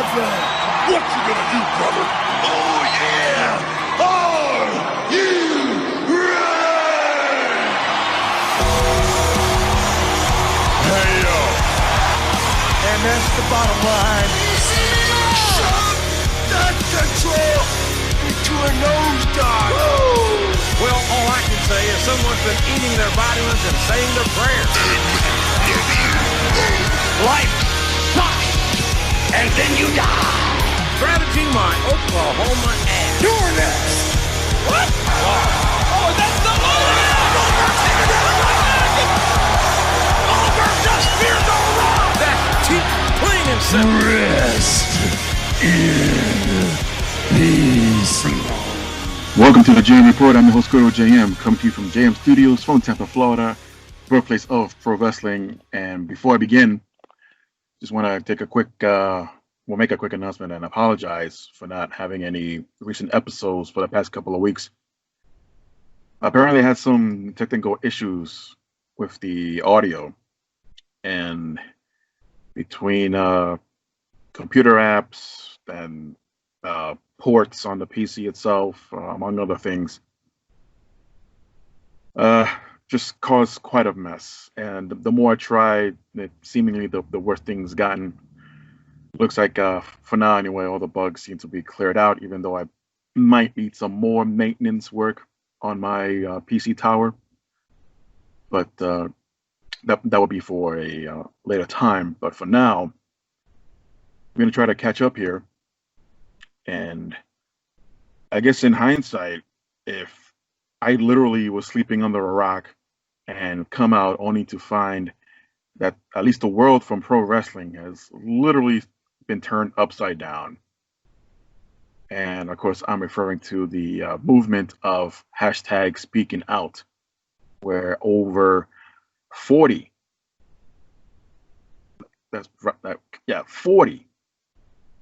brother. What you gonna do, brother? Oh, yeah. Are you ready? Hey, yo. And that's the bottom line. Shut that control into a nosedive. Woo! Well, all I can say is someone's been eating their vitamins and saying their prayers. Life sucks, and then you die. Strategy my Oklahoma ass. You're next. What? Oh, that's the Goldberg taking it out. Goldberg just feared the rock. That's cheap, plain and simple. Rest in peace. Welcome to the JM Report. I'm your host, IAmGoodOlJM, coming to you from JM Studios from Tampa, Florida, birthplace of pro wrestling. And before I begin, just want to take a quick, make a quick announcement and apologize for not having any recent episodes for the past couple of weeks. Apparently, I had some technical issues with the audio, and between computer apps and ports on the PC itself, among other things, just caused quite a mess. And the more I tried, seemingly the worse things gotten. Looks like for now anyway, all the bugs seem to be cleared out, even though I might need some more maintenance work on my PC tower. But that would be for a later time. But for now, I'm going to try to catch up here. And I guess in hindsight, if I literally was sleeping under a rock and come out only to find that at least the world from pro wrestling has literally been turned upside down. And of course, I'm referring to the movement of hashtag speaking out, where over 40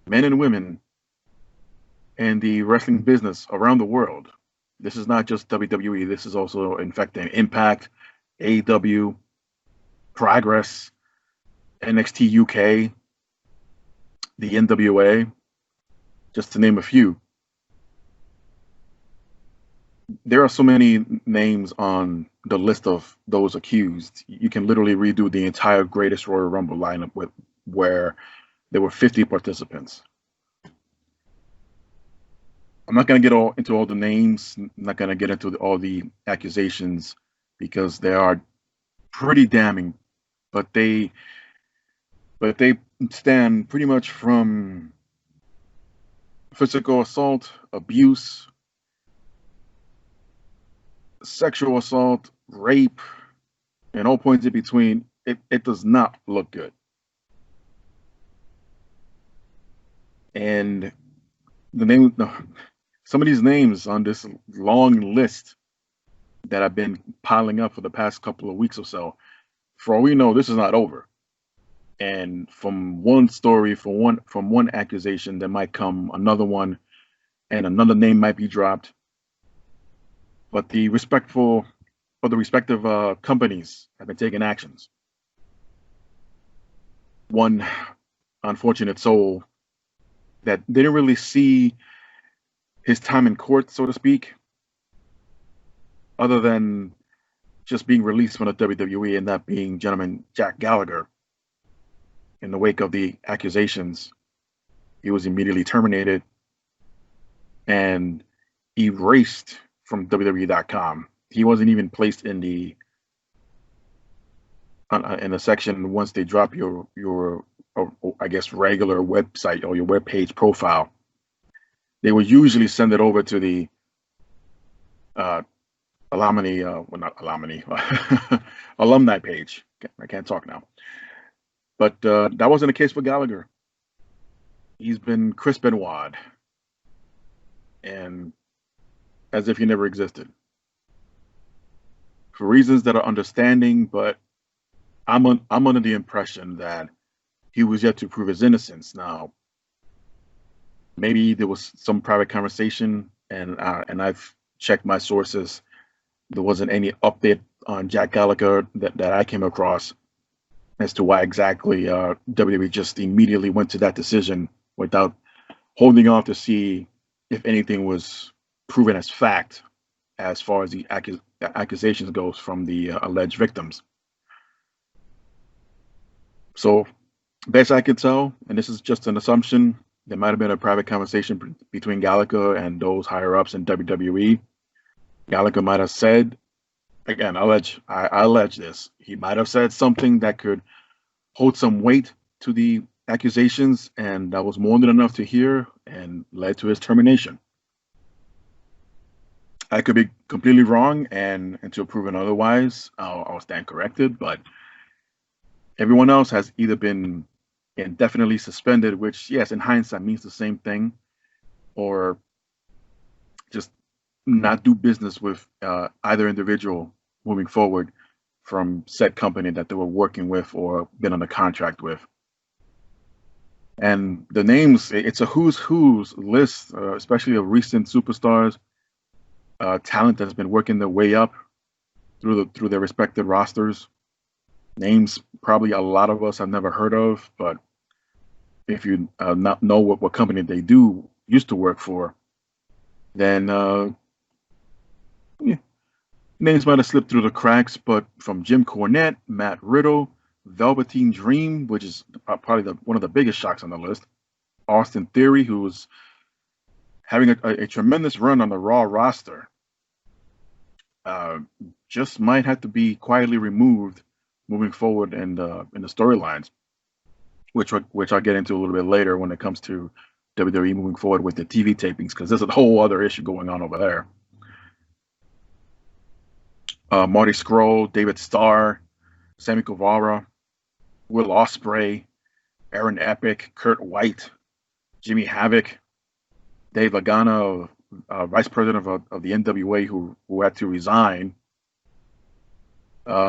men and women in the wrestling business around the world. This is not just WWE. This is also infecting Impact, AEW, Progress, NXT UK, the NWA, just to name a few. There are so many names on the list of those accused. You can literally redo the entire Greatest Royal Rumble lineup where there were 50 participants. I'm not going to get into all the names. I'm not going to get into all the accusations because they are pretty damning. But they stand pretty much from physical assault, abuse, sexual assault, rape, and all points in between. It does not look good. And some of these names on this long list that have been piling up for the past couple of weeks or so, for all we know, this is not over. And from one story, from one accusation, there might come another one, and another name might be dropped. But the respective companies have been taking actions. One unfortunate soul that didn't really see his time in court, so to speak, other than just being released from the WWE, and that being gentleman Jack Gallagher. In the wake of the accusations, he was immediately terminated and erased from WWE.com. He wasn't even placed in the section once they drop your I guess regular website or your web page profile. They would usually send it over to the alumni page. I can't talk now. But that wasn't the case for Gallagher. He's been Chris Benoit, and as if he never existed. For reasons that are understanding, but I'm under the impression that he was yet to prove his innocence. Now, maybe there was some private conversation, and I've checked my sources. There wasn't any update on Jack Gallagher that I came across as to why exactly WWE just immediately went to that decision without holding off to see if anything was proven as fact as far as the accusations goes from the alleged victims. So, best I could tell, and this is just an assumption, there might have been a private conversation between Gallagher and those higher ups in WWE. Gallagher might have said, again, I allege this. He might have said something that could hold some weight to the accusations, and that was more than enough to hear and led to his termination. I could be completely wrong, and until proven otherwise, I'll stand corrected. But everyone else has either been indefinitely suspended, which, yes, in hindsight means the same thing, or just not do business with either individual moving forward from said company that they were working with or been on a contract with. And the names, it's a who's list, especially of recent superstars, talent that's been working their way up through their respective rosters. Names probably a lot of us have never heard of, but if you not know what company they used to work for, then yeah, names might have slipped through the cracks. But from Jim Cornette, Matt Riddle, Velveteen Dream, which is probably one of the biggest shocks on the list, Austin Theory, who's having a tremendous run on the Raw roster, just might have to be quietly removed moving forward in the storylines, which I'll get into a little bit later when it comes to WWE moving forward with the TV tapings, because there's a whole other issue going on over there. Marty Scurll, David Starr, Sammy Guevara, Will Ospreay, Aaron Epic, Kurt White, Jimmy Havoc, Dave Lagana, vice president of the NWA, who had to resign,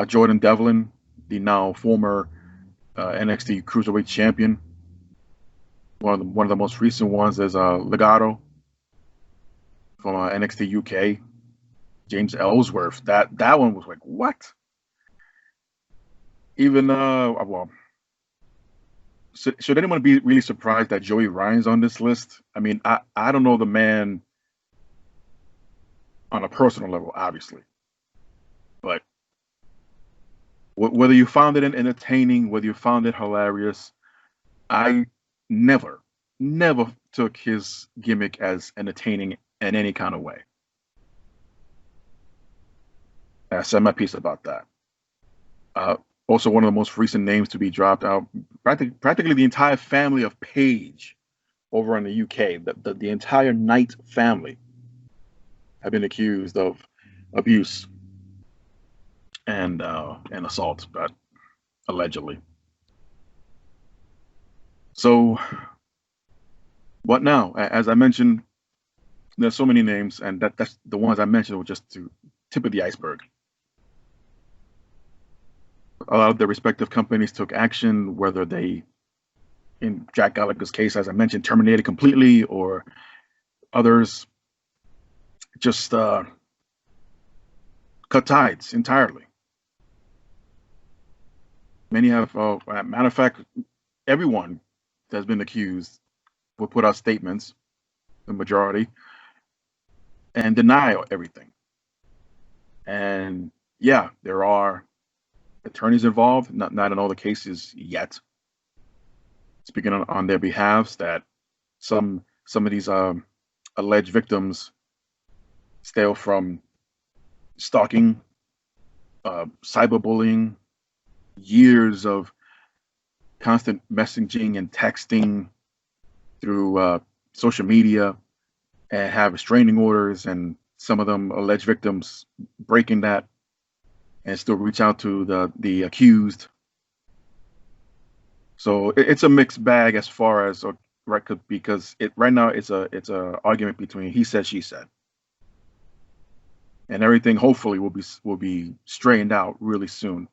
Jordan Devlin, the now former NXT Cruiserweight champion. One of the most recent ones is Legado from NXT UK. James Ellsworth. That one was like, what? Even well, should anyone be really surprised that Joey Ryan's on this list? I mean, I don't know the man on a personal level, obviously, but whether you found it entertaining, whether you found it hilarious, I never took his gimmick as entertaining in any kind of way. I said my piece about that. Also, one of the most recent names to be dropped out, practically the entire family of Paige over in the UK, the entire Knight family have been accused of abuse and assault, but allegedly. So, what now? As I mentioned, there's so many names, and that's the ones I mentioned were just the tip of the iceberg. A lot of the respective companies took action, whether they, in Jack Gallagher's case, as I mentioned, terminated completely, or others just cut ties entirely. Many have, matter of fact, everyone that's been accused will put out statements, the majority, and deny everything. And yeah, there are attorneys involved, not in all the cases yet, speaking on their behalves, that some of these alleged victims steal from stalking, cyberbullying, years of constant messaging and texting through social media, and have restraining orders, and some of them alleged victims breaking that and still reach out to the accused. So it's a mixed bag as far as record, because right now it's a argument between he said, she said, and everything hopefully will be straightened out really soon.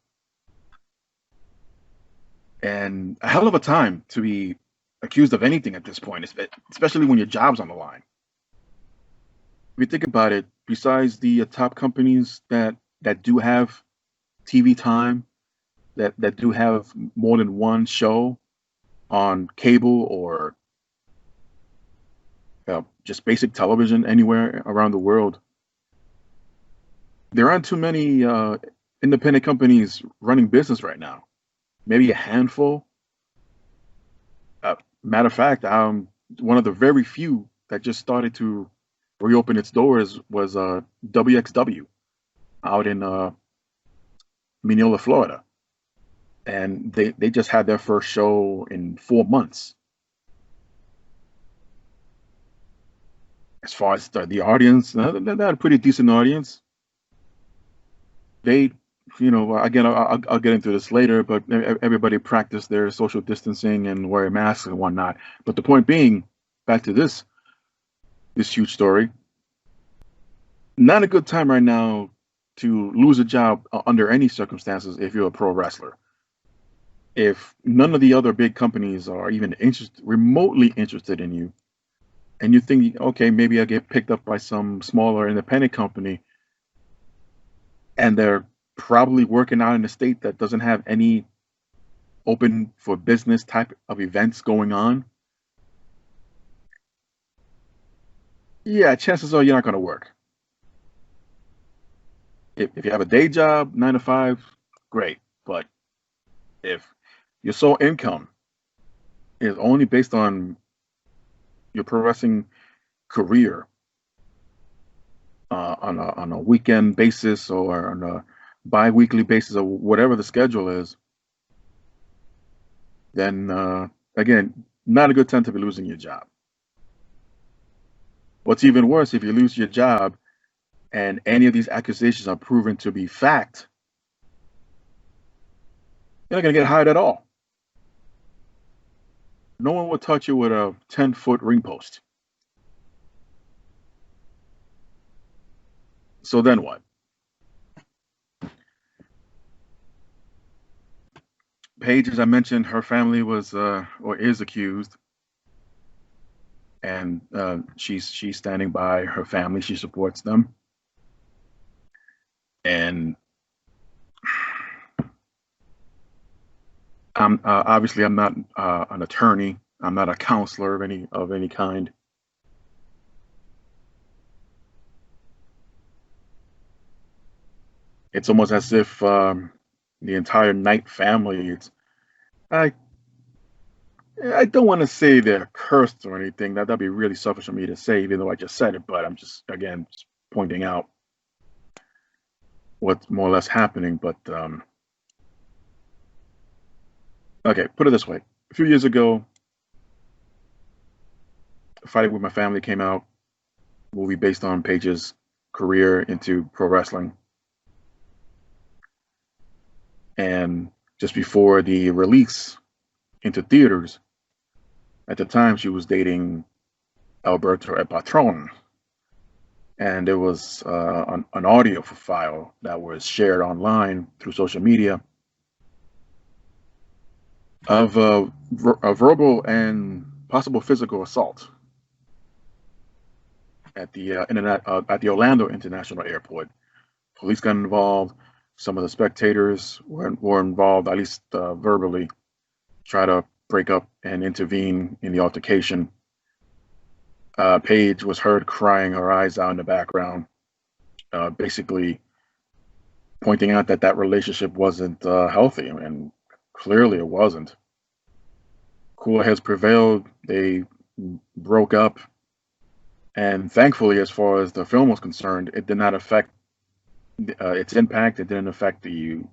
And a hell of a time to be accused of anything at this point, especially when your job's on the line. If you think about it, besides the top companies that do have TV time, that do have more than one show on cable or just basic television anywhere around the world. There aren't too many independent companies running business right now. Maybe a handful. Matter of fact, one of the very few that just started to reopen its doors was WXW out in Mineola, Florida, and they just had their first show in 4 months. As far as the audience, they had a pretty decent audience. They, again, I'll get into this later, but everybody practiced their social distancing and wearing masks and whatnot. But the point being, back to this huge story, not a good time right now to lose a job under any circumstances if you're a pro wrestler. If none of the other big companies are even remotely interested in you, and you think, okay, maybe I'll get picked up by some smaller independent company, and they're probably working out in a state that doesn't have any open for business type of events going on, yeah, chances are you're not going to work. If you have a day job, 9 to 5, great. But if your sole income is only based on your pro wrestling career, on a weekend basis or on a bi-weekly basis or whatever the schedule is, then again, not a good time to be losing your job. What's even worse, if you lose your job and any of these accusations are proven to be fact, you're not going to get hired at all. No one will touch you with a 10-foot ring post. So then what? Paige, as I mentioned, her family was or is accused, and she's standing by her family. She supports them, and obviously I'm not an attorney. I'm not a counselor of any kind. It's almost as if the entire Knight family. I I don't want to say they're cursed or anything. That'd be really selfish of me to say, even though I just said it. But I'm just again just pointing out what's more or less happening. But okay, put it this way: a few years ago, Fighting with My Family came out, movie based on Paige's career into pro wrestling. And just before the release into theaters, at the time she was dating Alberto El Patron. And there was an audio file that was shared online through social media of a verbal and possible physical assault at the at the Orlando International Airport. Police got involved. Some of the spectators were involved, at least verbally, try to break up and intervene in the altercation. Paige was heard crying her eyes out in the background, basically pointing out that that relationship wasn't healthy, and clearly it wasn't. Cooler heads prevailed. They broke up, and thankfully, as far as the film was concerned, it did not affect its impact. It didn't affect the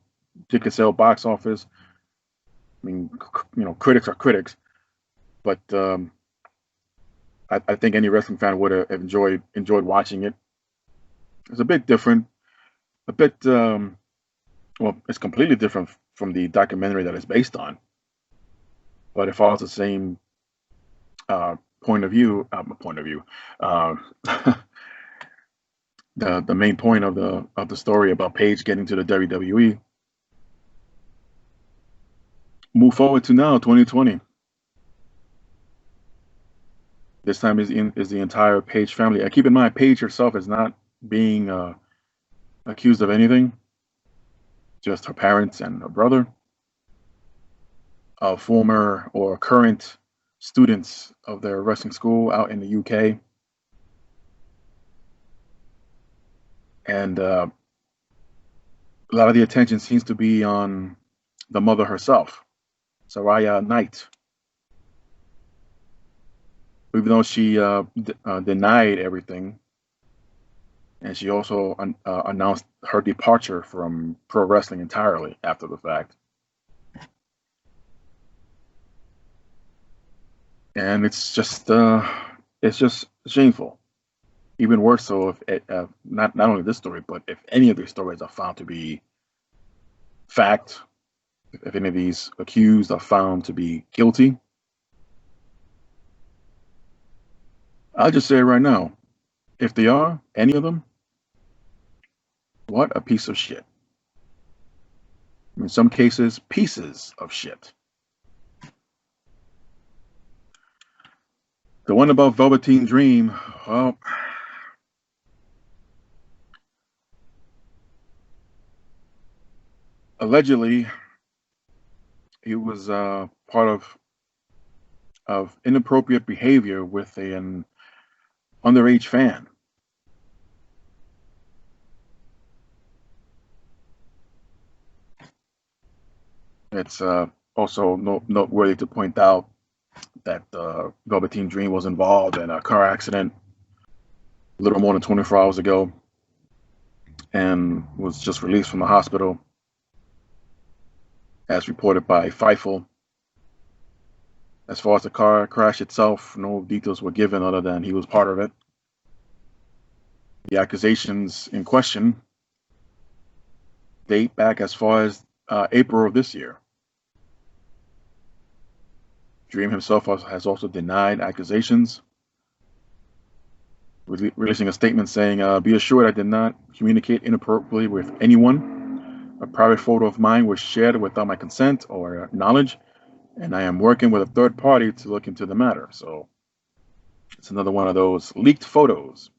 ticket sale, box office. I mean, critics are critics, but I think any wrestling fan would have enjoyed watching it. It's a bit different, a bit well, it's completely different from the documentary that it's based on, but it follows the same point of view. The main point of the story about Paige getting to the WWE. Move forward to now, 2020. This time is the entire Paige family. And keep in mind, Paige herself is not being accused of anything. Just her parents and her brother, former or current students of their wrestling school out in the UK. And a lot of the attention seems to be on the mother herself, Soraya Knight. Even though she denied everything, and she also announced her departure from pro wrestling entirely after the fact. And it's just shameful. Even worse so if not only this story, but if any of these stories are found to be fact, if any of these accused are found to be guilty, I'll just say right now, if they are, any of them, what a piece of shit. In some cases, pieces of shit. The one about Velveteen Dream, well, allegedly, he was part of inappropriate behavior with an underage fan. It's also noteworthy to point out that Velveteen Dream was involved in a car accident a little more than 24 hours ago and was just released from the hospital, as reported by Feifel. As far as the car crash itself, no details were given other than he was part of it. The accusations in question date back as far as April of this year. Dream himself has also denied accusations, releasing a statement saying, "Be assured I did not communicate inappropriately with anyone. A private photo of mine was shared without my consent or knowledge, and I am working with a third party to look into the matter." So it's another one of those leaked photos,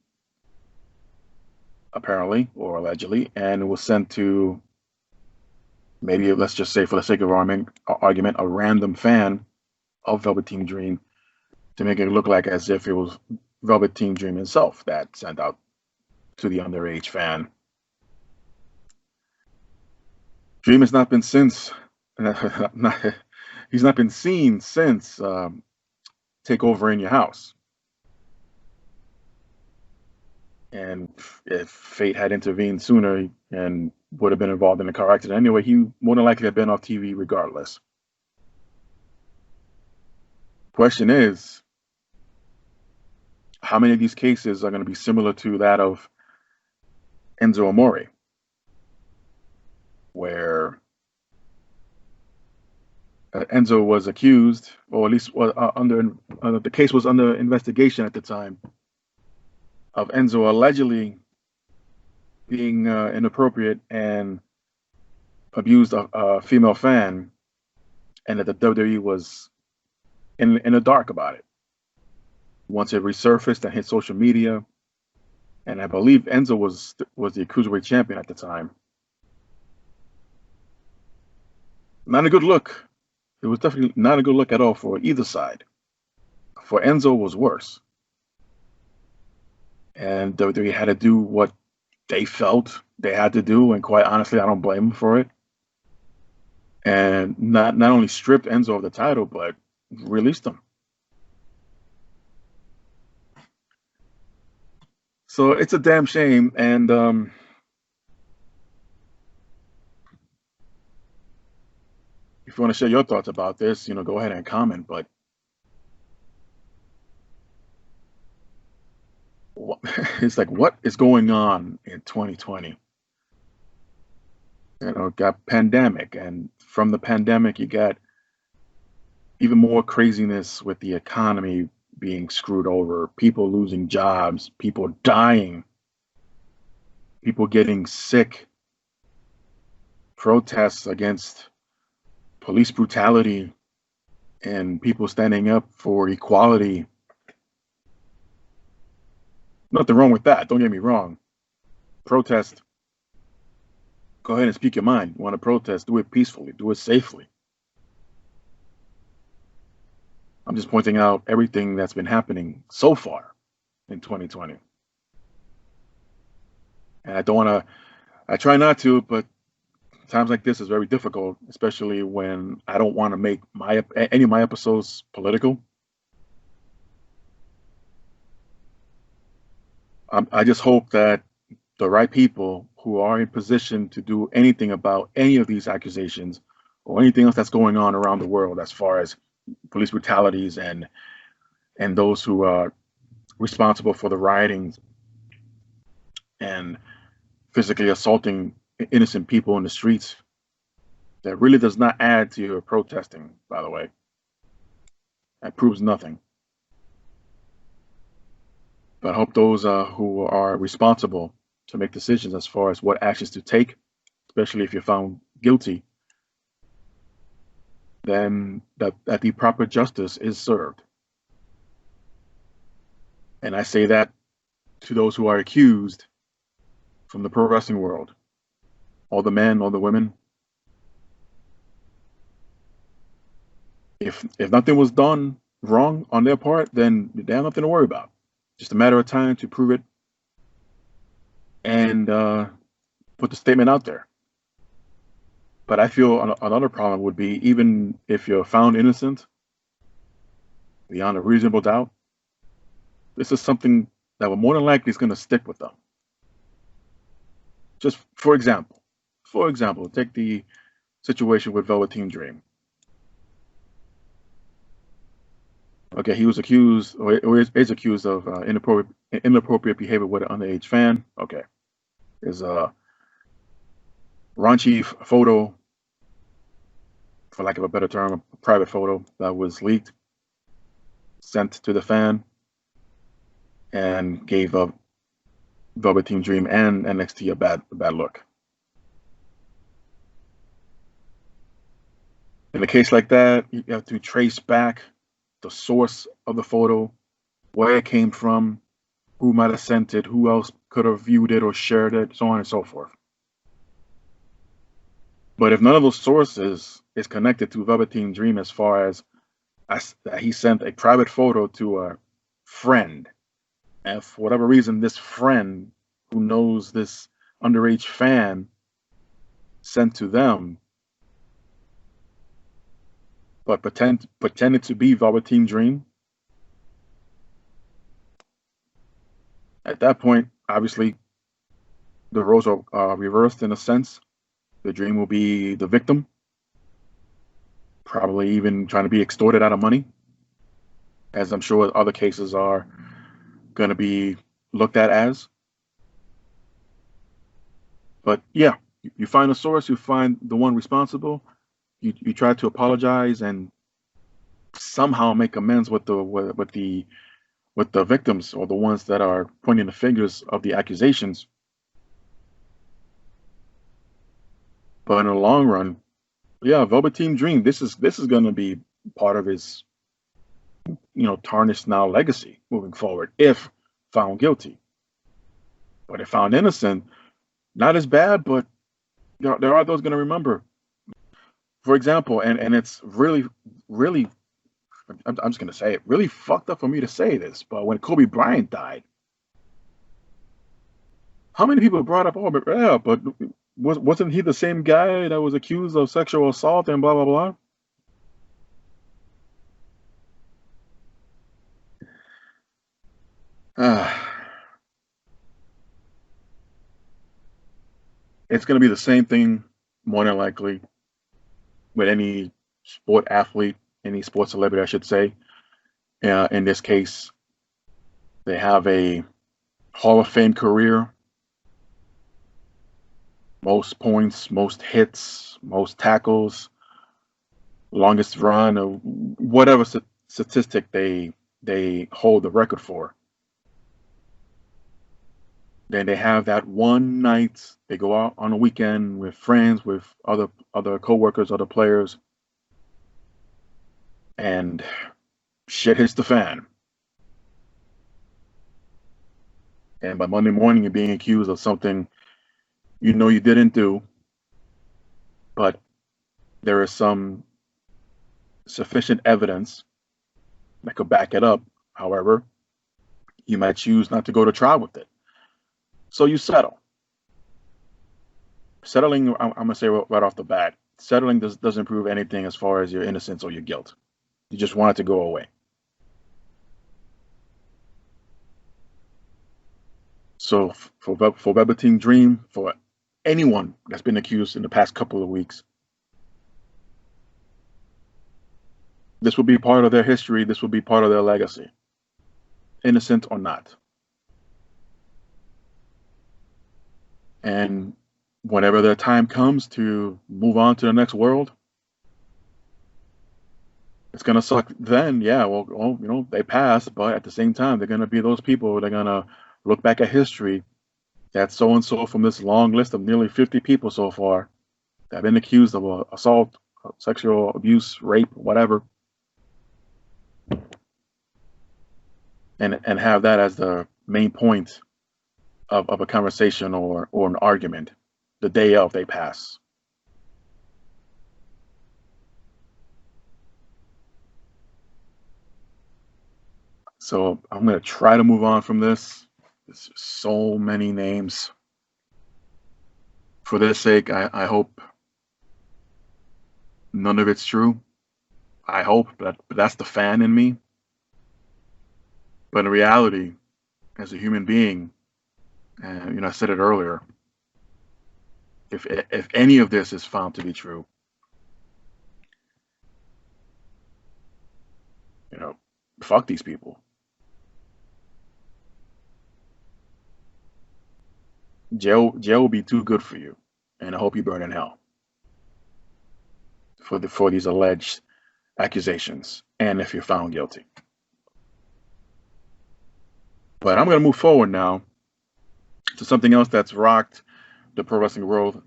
apparently, or allegedly, and it was sent to, maybe, let's just say for the sake of argument, a random fan of Velveteen Dream to make it look like as if it was Velveteen Dream himself that sent out to the underage fan. Dream has not been since, he's not been seen since Take Over in Your House. And if fate had intervened sooner and would have been involved in a car accident anyway, he more than likely had been off TV regardless. Question is, how many of these cases are going to be similar to that of Enzo Amore, where Enzo was accused, or at least the case was under investigation at the time, of Enzo allegedly being inappropriate and abused a female fan, and that the WWE was in the dark about it. Once it resurfaced and hit social media, and I believe Enzo was the Cruiserweight champion at the time. Not a good look. It was definitely not a good look at all for either side. For Enzo, it was worse. And WWE had to do what they felt they had to do, and quite honestly, I don't blame them for it. And not only stripped Enzo of the title, but released him. So it's a damn shame, and if you want to share your thoughts about this, go ahead and comment. But it's like, what is going on in 2020? Got pandemic, and from the pandemic, you got even more craziness with the economy being screwed over, people losing jobs, people dying, people getting sick, protests against police brutality, and people standing up for equality. Nothing wrong with that, don't get me wrong. Protest. Go ahead and speak your mind. You want to protest, do it peacefully, do it safely. I'm just pointing out everything that's been happening so far in 2020. And I don't want to. I try not to, but times like this is very difficult, especially when I don't want to make any of my episodes political. I just hope that the right people who are in position to do anything about any of these accusations or anything else that's going on around the world as far as police brutalities and those who are responsible for the riotings and physically assaulting innocent people in the streets. That really does not add to your protesting, by the way. That proves nothing. But I hope those who are responsible to make decisions as far as what actions to take, especially if you're found guilty, then that the proper justice is served. And I say that to those who are accused from the pro wrestling world, all the men, all the women. If nothing was done wrong on their part, then they have nothing to worry about. Just a matter of time to prove it and put the statement out there. But I feel another problem would be, even if you're found innocent beyond a reasonable doubt, this is something that will more than likely is going to stick with them. Just for example, take the situation with Velveteen Dream. Okay, he was accused, or is accused of inappropriate behavior with an underage fan. Okay, there's a raunchy photo, for lack of a better term, a private photo that was leaked, sent to the fan, and gave Velveteen Dream and NXT a bad look. In a case like that, you have to trace back the source of the photo, where it came from, who might have sent it, who else could have viewed it or shared it, so on and so forth. But if none of those sources is connected to Velveteen Dream, as far as he sent a private photo to a friend, and for whatever reason, this friend who knows this underage fan sent to them, but pretended to be Velveteen Dream, at that point, obviously, the roles are reversed in a sense. The Dream will be the victim, probably even trying to be extorted out of money, as I'm sure other cases are going to be looked at as. But yeah, you find a source, you find the one responsible, you try to apologize and somehow make amends with the victims, or the ones that are pointing the fingers of the accusations. But in the long run, yeah, Velveteen Dream, this is going to be part of his, tarnished now legacy moving forward, if found guilty. But if found innocent, not as bad, but there are those going to remember. For example, and it's really, really, I'm just going to say it, really fucked up for me to say this, but when Kobe Bryant died, how many people brought up, oh, but wasn't he the same guy that was accused of sexual assault and blah, blah, blah? It's going to be the same thing, more than likely, with any sport athlete, any sports celebrity, I should say. In this case, they have a Hall of Fame career, most points, most hits, most tackles, longest run, or whatever statistic they hold the record for. Then they have that one night, they go out on a weekend with friends, with other co-workers, other players, and shit hits the fan. And by Monday morning, you're being accused of something you know you didn't do, but there is some sufficient evidence that could back it up. However, you might choose not to go to trial with it. So you settle. settling, I'm gonna say right off the bat, settling doesn't prove anything as far as your innocence or your guilt. You just want it to go away. So for Velveteen Dream, for anyone that's been accused in the past couple of weeks, this will be part of their history. This will be part of their legacy, innocent or not. And whenever their time comes to move on to the next world, it's gonna suck then. Yeah, well, they passed, but at the same time, they're gonna be those people. They're gonna look back at history. That so and so from this long list of nearly 50 people so far that have been accused of assault, sexual abuse, rape, whatever, and have that as the main point of a conversation or an argument the day of they pass. So I'm going to try to move on from this. There's so many names. For their sake, I hope none of it's true. I hope, but that's the fan in me. But in reality, as a human being, and I said it earlier, if any of this is found to be true, fuck these people. Jail will be too good for you, and I hope you burn in hell for these alleged accusations, and if you're found guilty. But I'm going to move forward now to something else that's rocked the pro wrestling world,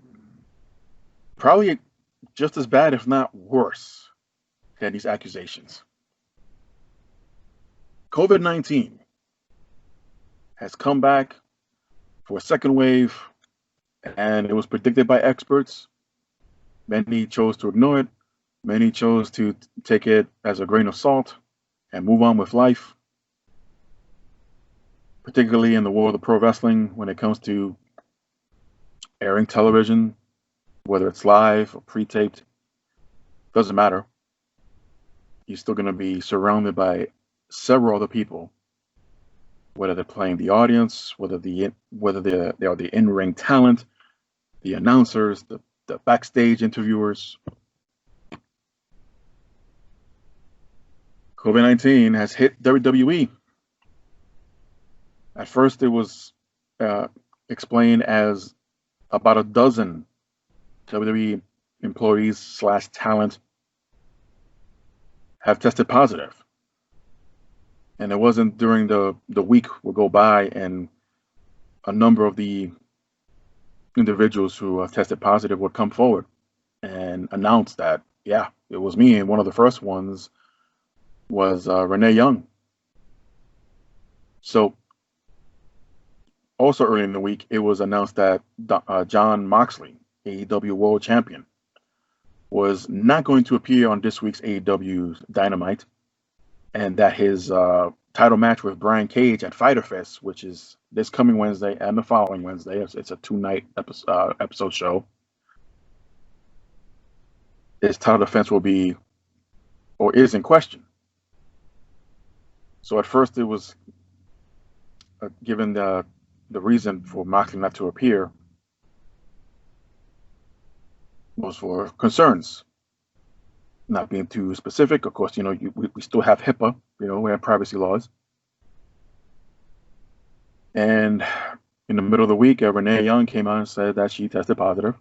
probably just as bad, if not worse, than these accusations. COVID-19 has come back for a second wave, and it was predicted by experts. Many chose to ignore it. Many chose to take it as a grain of salt and move on with life, particularly in the world of pro wrestling when it comes to airing television, whether it's live or pre-taped, doesn't matter. You're still going to be surrounded by several other people, whether they're playing the audience, whether they are the in-ring talent, the announcers, the backstage interviewers. COVID-19 has hit WWE. At first, it was explained as about a dozen WWE employees / talent have tested positive. And it wasn't during the week would go by and a number of the individuals who have tested positive would come forward and announce that, yeah, it was me. And one of the first ones was Renee Young. So also early in the week, it was announced that Jon Moxley, AEW World Champion, was not going to appear on this week's AEW Dynamite, and that his title match with Brian Cage at Fyter Fest, which is this coming Wednesday and the following Wednesday, it's a 2-night episode show, his title defense will be, or is in question. So at first it was given the reason for Moxley not to appear was for concerns. Not being too specific, of course, we still have HIPAA, we have privacy laws. And in the middle of the week, Renee Young came out and said that she tested positive.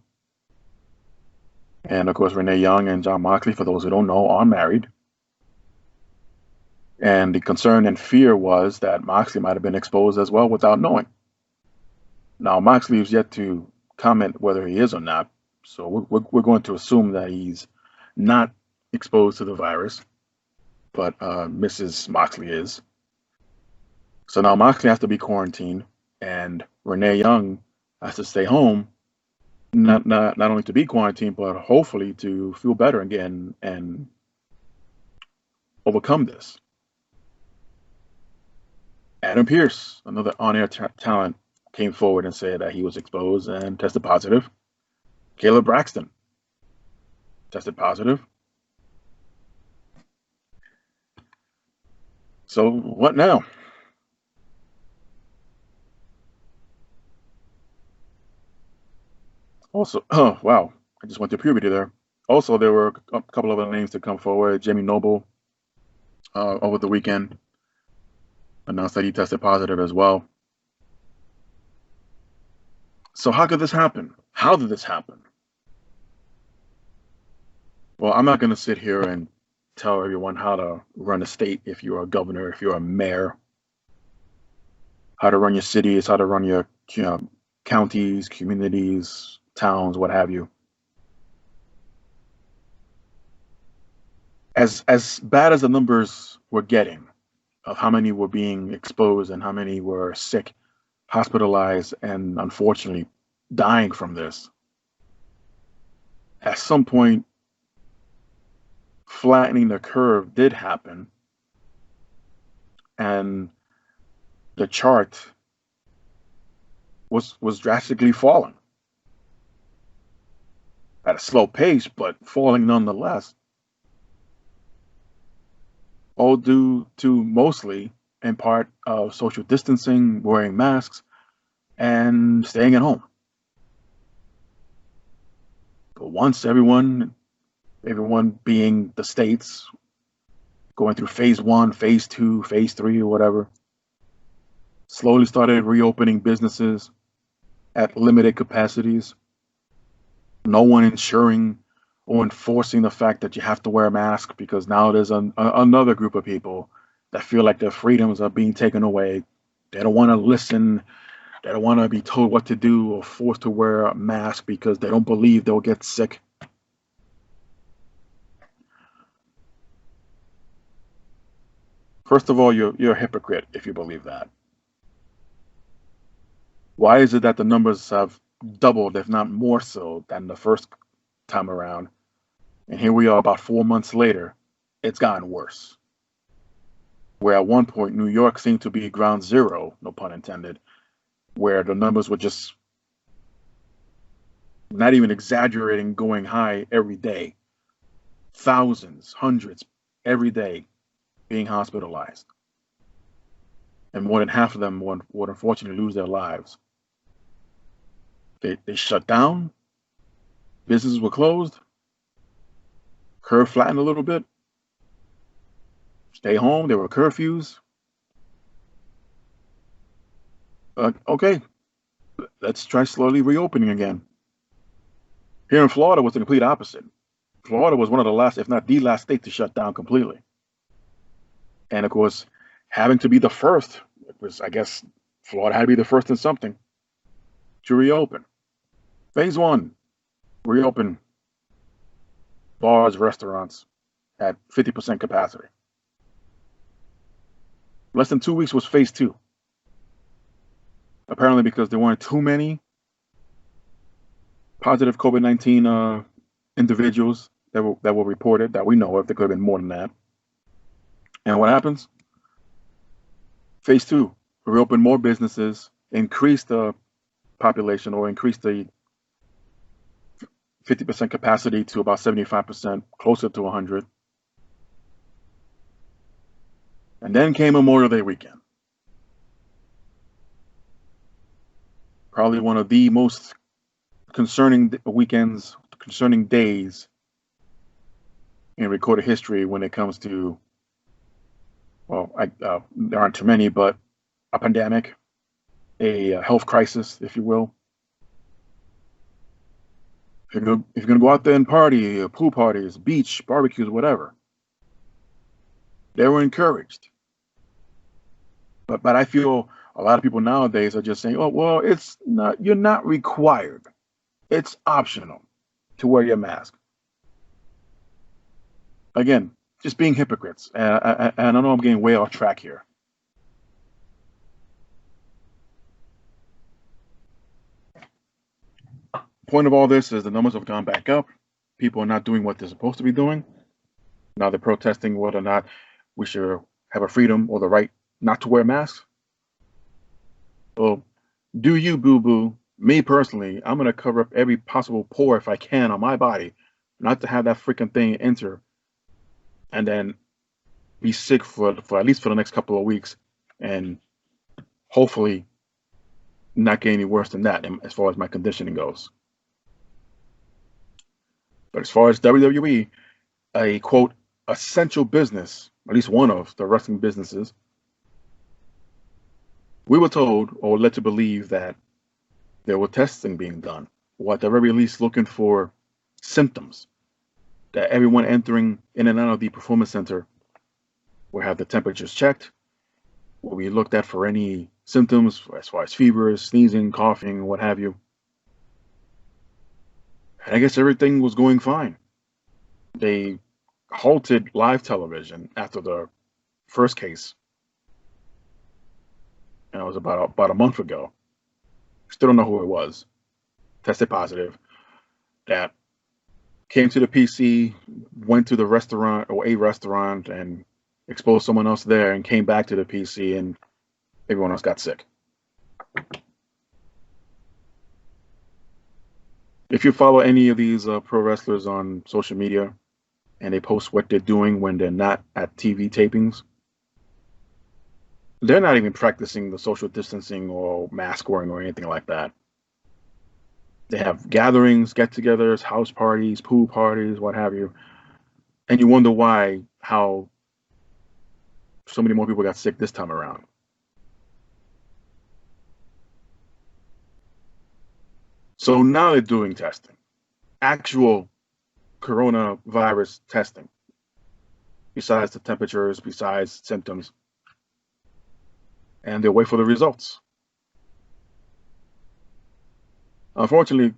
And of course, Renee Young and Jon Moxley, for those who don't know, are married. And the concern and fear was that Moxley might have been exposed as well without knowing. Now, Moxley is yet to comment whether he is or not. So we're going to assume that he's not exposed to the virus, but Mrs. Moxley is. So now Moxley has to be quarantined, and Renee Young has to stay home, not only to be quarantined, but hopefully to feel better again and overcome this. Adam Pearce, another on-air talent, came forward and said that he was exposed and tested positive. Caleb Braxton tested positive. So what now? Also, oh wow, I just went to puberty there. Also, there were a couple of other names to come forward. Jamie Noble over the weekend announced that he tested positive as well. So how could this happen? How did this happen? Well, I'm not going to sit here and tell everyone how to run a state if you're a governor, if you're a mayor, how to run your cities, how to run your counties, communities, towns, what have you. As bad as the numbers were getting of how many were being exposed and how many were sick, hospitalized, and unfortunately dying from this, at some point, flattening the curve did happen, and the chart was drastically falling at a slow pace, but falling nonetheless. All due to mostly, in part, of social distancing, wearing masks, and staying at home. But once everyone being the states, going through phase 1, phase 2, phase 3, or whatever, slowly started reopening businesses at limited capacities, no one ensuring or enforcing the fact that you have to wear a mask, because now there's another group of people that feel like their freedoms are being taken away. They don't want to listen. They don't want to be told what to do or forced to wear a mask because they don't believe they'll get sick. First of all, you're a hypocrite if you believe that. Why is it that the numbers have doubled, if not more so, than the first time around? And here we are about 4 months later, it's gotten worse. Where at one point, New York seemed to be ground zero, no pun intended, where the numbers were just not even exaggerating, going high every day. Thousands, hundreds every day being hospitalized. And more than half of them would unfortunately lose their lives. They shut down. Businesses were closed. Curve flattened a little bit. Stay home. There were curfews. Okay, let's try slowly reopening again. Here in Florida was the complete opposite. Florida was one of the last, if not the last state to shut down completely. And of course, having to be the first, it was, I guess, Florida had to be the first in something to reopen. Phase 1, reopen bars, restaurants at 50% capacity. Less than 2 weeks was phase 2. Apparently because there weren't too many positive COVID-19 individuals that were reported, that we know of. There could have been more than that. And what happens? Phase 2, reopen more businesses, increase the population, or increase the 50% capacity to about 75%, closer to 100. And then came Memorial Day weekend. Probably one of the most concerning weekends, concerning days in recorded history when it comes to, well, there aren't too many, but a pandemic, a health crisis, if you will. If you're going to go out there and party, pool parties, beach, barbecues, whatever, they were encouraged. But I feel a lot of people nowadays are just saying, oh, well, you're not required. It's optional to wear your mask. Again, just being hypocrites. And I know I'm getting way off track here. Point of all this is the numbers have gone back up. People are not doing what they're supposed to be doing. Now they're protesting whether or not we should have a freedom or the right not to wear masks. Well, do you, boo-boo. Me personally, I'm gonna cover up every possible pore if I can on my body, not to have that freaking thing enter and then be sick for at least for the next couple of weeks, and hopefully not get any worse than that as far as my conditioning goes. But as far as WWE, a quote essential business, at least one of the wrestling businesses, we were told or led to believe that there were testing being done, or at the very least looking for symptoms, that everyone entering in and out of the performance center will have the temperatures checked, will be looked at for any symptoms as far as fevers, sneezing, coughing, what have you. And I guess everything was going fine. They halted live television after the first case. And it was about a month ago. Still don't know who it was. Tested positive. That came to the PC, went to the restaurant or a restaurant and exposed someone else there, and came back to the PC, and everyone else got sick. If you follow any of these pro wrestlers on social media and they post what they're doing when they're not at TV tapings, they're not even practicing the social distancing or mask wearing or anything like that. They have gatherings, get-togethers, house parties, pool parties, what have you. And you wonder how so many more people got sick this time around. So now they're doing testing, actual coronavirus testing, besides the temperatures, besides symptoms, and they'll wait for the results. Unfortunately,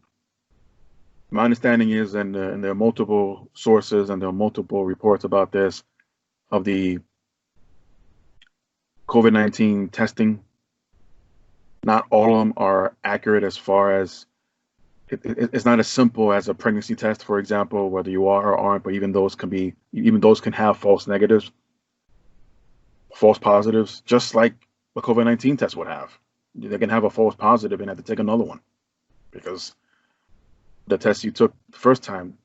my understanding is, and there are multiple sources and there are multiple reports about this, of the COVID-19 testing. Not all of them are accurate as far as it's not as simple as a pregnancy test, for example, whether you are or aren't, but even those can have false negatives, false positives, just like a COVID-19 test would have. They can have a false positive and have to take another one because the test you took the first time,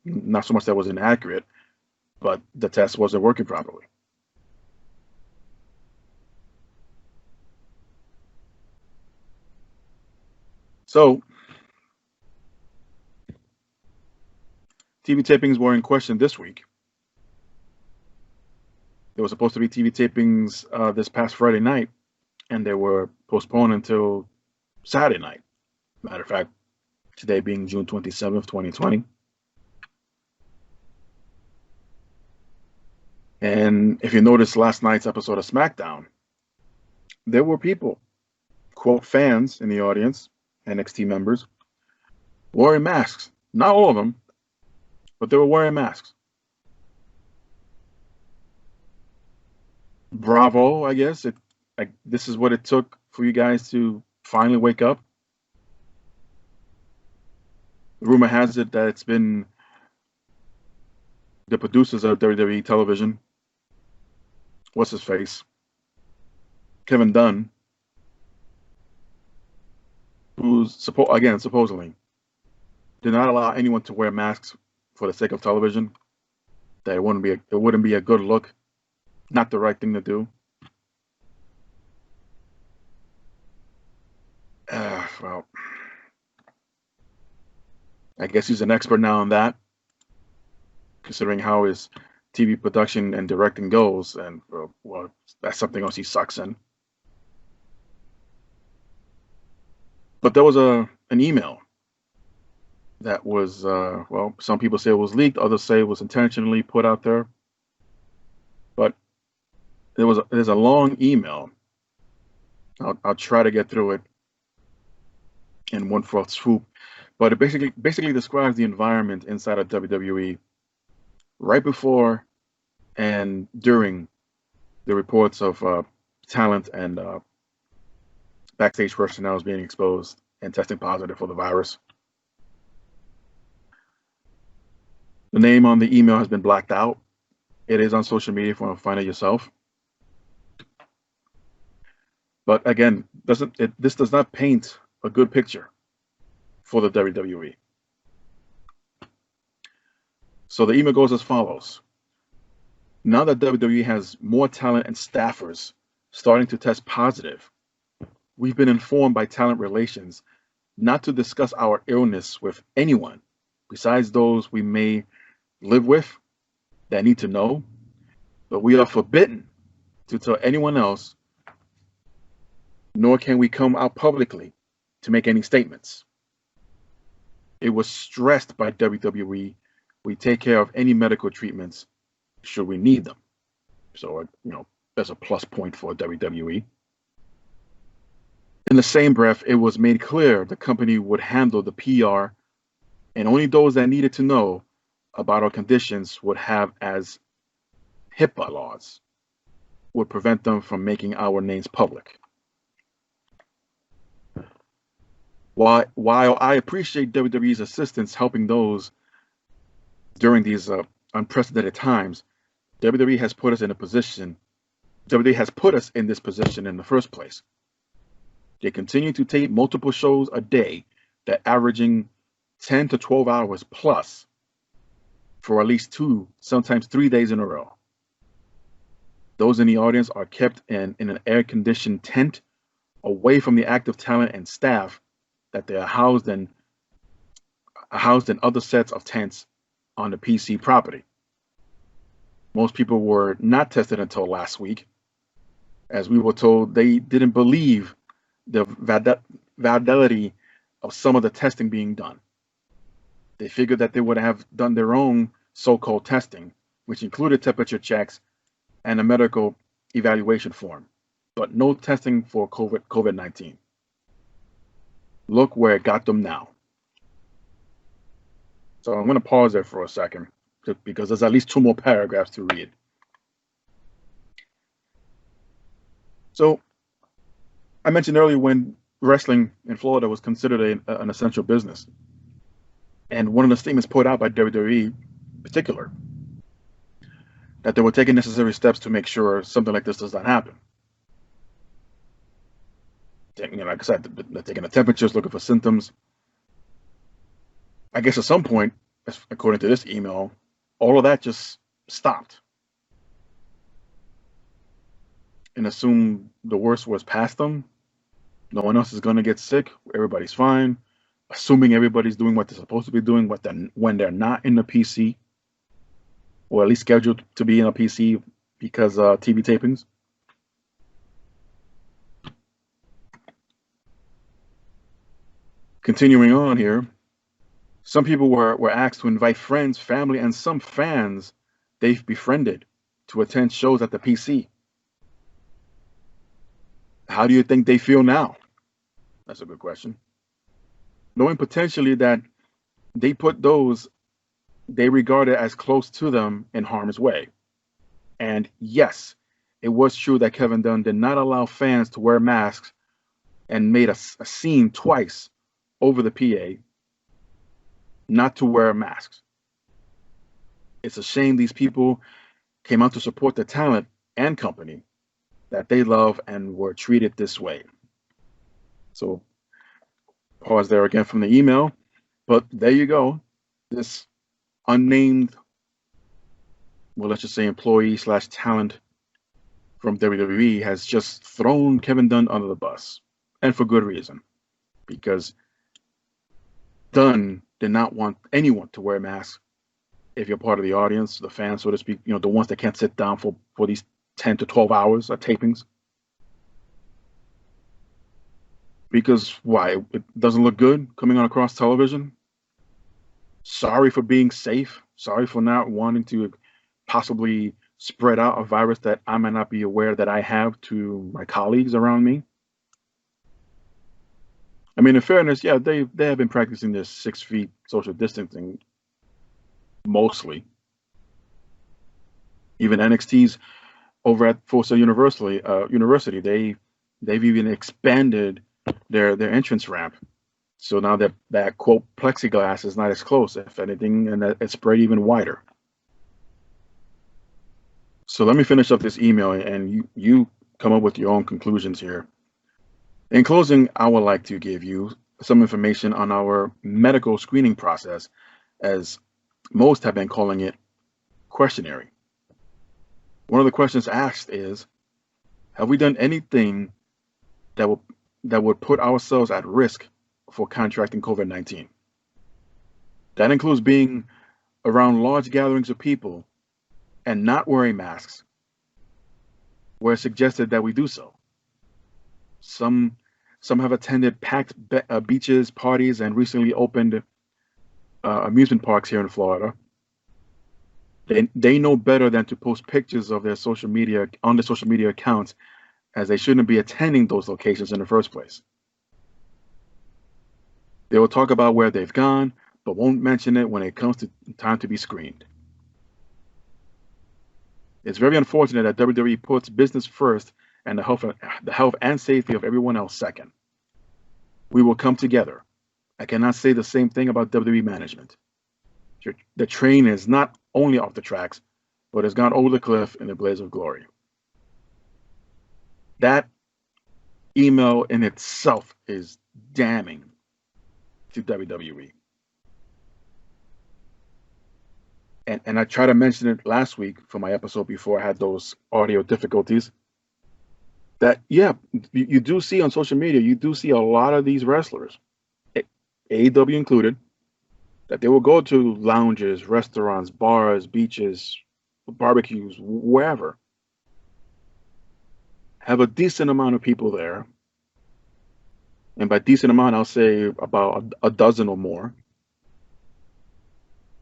not so much that was inaccurate, but the test wasn't working properly. So, TV tapings were in question this week. There were supposed to be TV tapings this past Friday night, and they were postponed until Saturday night. Matter of fact, today being June 27th, 2020. And if you noticed last night's episode of SmackDown, there were people, quote, fans in the audience, NXT members, wearing masks. Not all of them, but they were wearing masks. Bravo, I guess. This is what it took for you guys to finally wake up. Rumor has it that it's been the producers of WWE television, what's his face, Kevin Dunn, who's supposedly did not allow anyone to wear masks for the sake of television. That it wouldn't be a good look, not the right thing to do. Well, I guess he's an expert now on that, considering how his TV production and directing goes, and well, that's something else he sucks in. But there was an email that was, well, some people say it was leaked, others say it was intentionally put out there. But there's a long email. I'll try to get through it in one fell swoop. But it basically describes the environment inside of WWE right before and during the reports of talent and backstage personnel is being exposed and testing positive for the virus. The name on the email has been blacked out. It is on social media if you want to find it yourself. But again, this does not paint a good picture for the WWE. So the email goes as follows. Now that WWE has more talent and staffers starting to test positive, we've been informed by talent relations not to discuss our illness with anyone besides those we may live with that need to know, but we are forbidden to tell anyone else, nor can we come out publicly to make any statements. It was stressed by WWE we take care of any medical treatments should we need them. So, there's a plus point for WWE. In the same breath, it was made clear the company would handle the PR, and only those that needed to know about our conditions would have, as HIPAA laws would prevent them from making our names public. While I appreciate WWE's assistance helping those during these unprecedented times, WWE has put us in this position in the first place. They continue to tape multiple shows a day that averaging 10 to 12 hours plus for at least 2, sometimes 3 days in a row. Those in the audience are kept in an air-conditioned tent away from the active talent and staff that they are housed in other sets of tents on the PC property. Most people were not tested until last week, as we were told they didn't believe the validity of some of the testing being done. They figured that they would have done their own so-called testing, which included temperature checks and a medical evaluation form, but no testing for COVID-19. Look where it got them now. So I'm going to pause there for a second, because there's at least 2 more paragraphs to read. So I mentioned earlier when wrestling in Florida was considered an essential business. And one of the statements put out by WWE in particular, that they were taking necessary steps to make sure something like this does not happen. Like I said, they're taking the temperatures, looking for symptoms. I guess at some point, according to this email, all of that just stopped. And assume the worst was past them. No one else is going to get sick. Everybody's fine. Assuming everybody's doing what they're supposed to be doing when they're not in the PC, or at least scheduled to be in a PC because TV tapings. Continuing on here, some people were asked to invite friends, family, and some fans they've befriended to attend shows at the PC. How do you think they feel now? That's a good question. Knowing potentially that they put those they regarded as close to them in harm's way. And yes, it was true that Kevin Dunn did not allow fans to wear masks and made a scene twice over the PA not to wear masks. It's a shame these people came out to support the talent and company that they love and were treated this way. So pause there again from the email, but there you go. This unnamed, well, let's just say employee/talent from WWE has just thrown Kevin Dunn under the bus, and for good reason, because Dunn did not want anyone to wear masks. If you're part of the audience, the fans, so to speak, the ones that can't sit down for these 10 to 12 hours of tapings. Because why? It doesn't look good coming on across television. Sorry for being safe. Sorry for not wanting to possibly spread out a virus that I might not be aware that I have to my colleagues around me. I mean, in fairness, yeah, they have been practicing this 6 feet social distancing mostly. Even NXT's over at Full Sail University, they've even expanded their entrance ramp. So now that quote plexiglass is not as close, if anything, and that it's spread even wider. So let me finish up this email, and you come up with your own conclusions here. In closing, I would like to give you some information on our medical screening process, as most have been calling it questionnaire. One of the questions asked is, have we done anything that will that would put ourselves at risk for contracting COVID-19? That includes being around large gatherings of people and not wearing masks, where it's suggested that we do so. Some have attended packed beaches, parties, and recently opened amusement parks here in Florida. They know better than to post pictures of their social media on their social media accounts, as they shouldn't be attending those locations in the first place. They will talk about where they've gone, but won't mention it when it comes to time to be screened. It's very unfortunate that WWE puts business first and the health and safety of everyone else second. We will come together. I cannot say the same thing about WWE management. The train is not only off the tracks, but has gone over the cliff in a blaze of glory. That email in itself is damning to WWE. And I tried to mention it last week for my episode before I had those audio difficulties. That, yeah, you do see on social media, you do see a lot of these wrestlers, AEW included, that they will go to lounges, restaurants, bars, beaches, barbecues, wherever. Have a decent amount of people there. And by decent amount, I'll say about a dozen or more.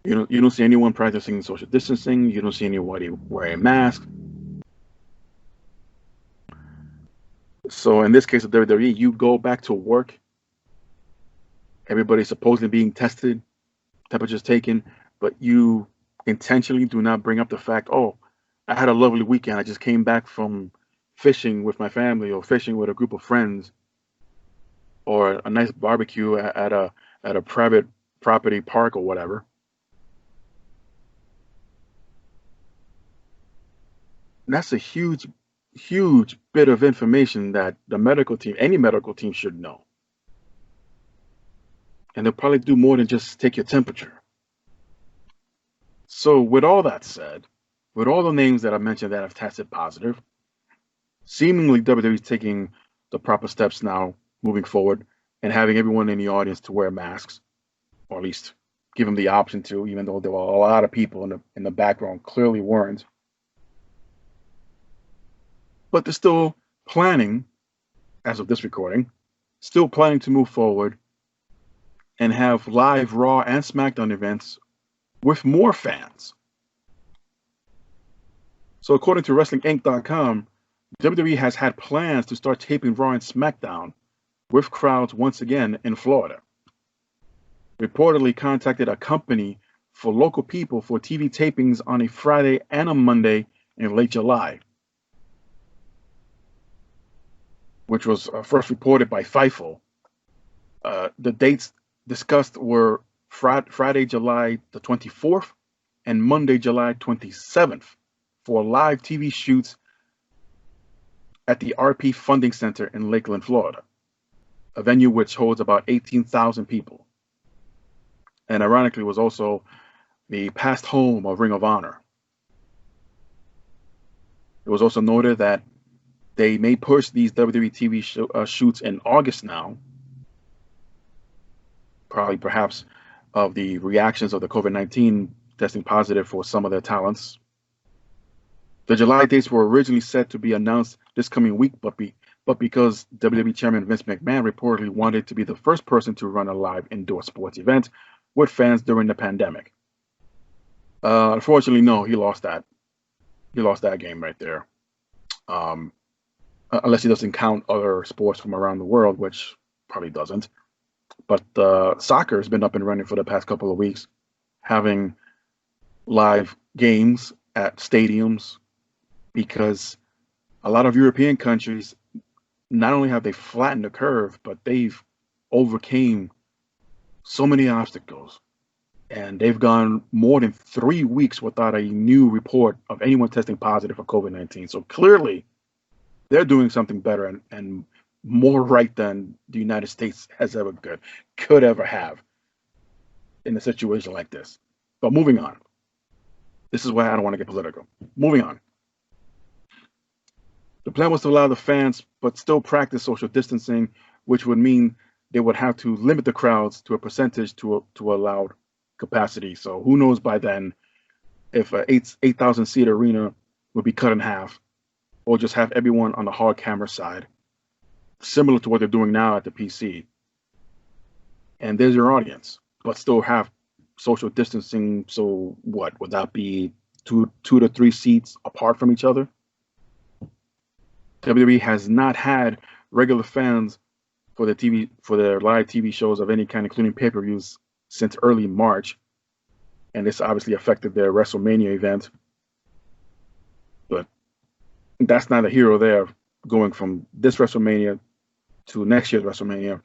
You don't see anyone practicing social distancing. You don't see anybody wearing masks. So in this case of WWE, you go back to work. Everybody's supposedly being tested, temperatures taken, but you intentionally do not bring up the fact, oh, I had a lovely weekend. I just came back from fishing with my family or fishing with a group of friends, or a nice barbecue at a private property park or whatever. And that's a huge bit of information that the medical team, any medical team, should know. And they'll probably do more than just take your temperature. So with all that said, with all the names that I mentioned that have tested positive, seemingly WWE is taking the proper steps now moving forward and having everyone in the audience to wear masks, or at least give them the option to, even though there were a lot of people in the background clearly weren't. But they're still planning, as of this recording, still planning to move forward and have live Raw and SmackDown events with more fans. So according to WrestlingInc.com, WWE has had plans to start taping Raw and SmackDown with crowds once again in Florida. Reportedly contacted a company for local people for TV tapings on a Friday and a Monday in late July, which was first reported by Fightful. The dates discussed were Friday, July the 24th and Monday, July 27th for live TV shoots at the RP Funding Center in Lakeland, Florida, a venue which holds about 18,000 people. And ironically was also the past home of Ring of Honor. It was also noted that they may push these WWE TV shoots in August now, probably perhaps of the reactions of the COVID-19 testing positive for some of their talents. The July dates were originally set to be announced this coming week, but because WWE Chairman Vince McMahon reportedly wanted to be the first person to run a live indoor sports event with fans during the pandemic. Unfortunately, no, he lost that. He lost that game right there. Unless he doesn't count other sports from around the world, which probably doesn't. But soccer has been up and running for the past couple of weeks, having live games at stadiums, because a lot of European countries, not only have they flattened the curve, but they've overcame so many obstacles. And they've gone more than 3 weeks without a new report of anyone testing positive for COVID-19. So clearly, they're doing something better and more right than the United States could ever have in a situation like this. But moving on. This is why I don't want to get political. Moving on. The plan was to allow the fans, but still practice social distancing, which would mean they would have to limit the crowds to a percentage to allowed capacity. So who knows by then if a 8,000 seat arena would be cut in half, or just have everyone on the hard camera side, similar to what they're doing now at the PC. And there's your audience, but still have social distancing. So what would that be? Two to three seats apart from each other? WWE has not had regular fans for their live TV shows of any kind, including pay-per-views, since early March, and this obviously affected their WrestleMania event. But that's neither here or there. Going from this WrestleMania to next year's WrestleMania,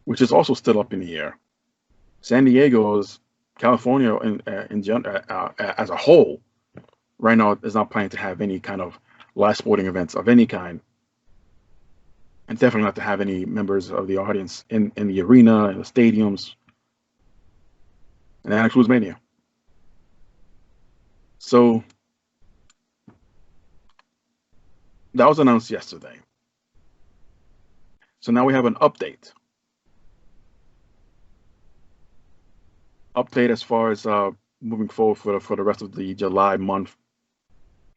which is also still up in the air. San Diego's California as a whole right now is not planning to have any kind of live sporting events of any kind, and definitely not to have any members of the audience in the arena and the stadiums, and that includes Mania. So that was announced yesterday. So now we have an update. Update as far as moving forward for the rest of the July month.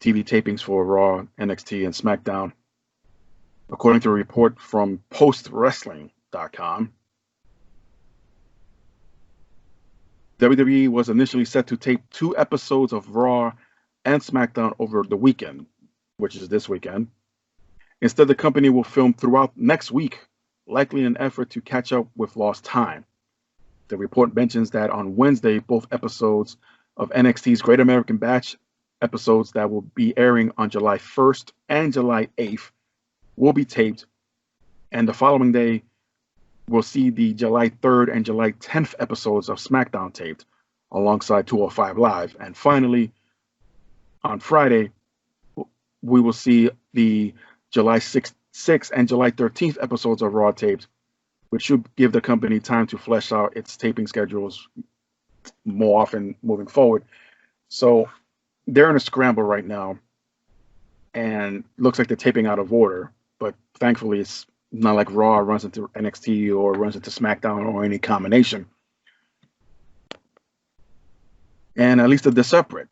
TV tapings for Raw, NXT, and SmackDown. According to a report from PostWrestling.com, WWE was initially set to tape 2 episodes of Raw and SmackDown over the weekend, which is this weekend. Instead, the company will film throughout next week, likely in an effort to catch up with lost time. The report mentions that on Wednesday, both episodes of NXT's Great American Bash episodes that will be airing on July 1st and July 8th will be taped, and the following day we'll see the July 3rd and July 10th episodes of SmackDown taped alongside 205 Live. And finally, on Friday, we will see the July 6th and July 13th episodes of Raw taped, which should give the company time to flesh out its taping schedules more often moving forward. So they're in a scramble right now, and looks like they're taping out of order. But thankfully, it's not like Raw runs into NXT or runs into SmackDown or any combination. And at least they're separate.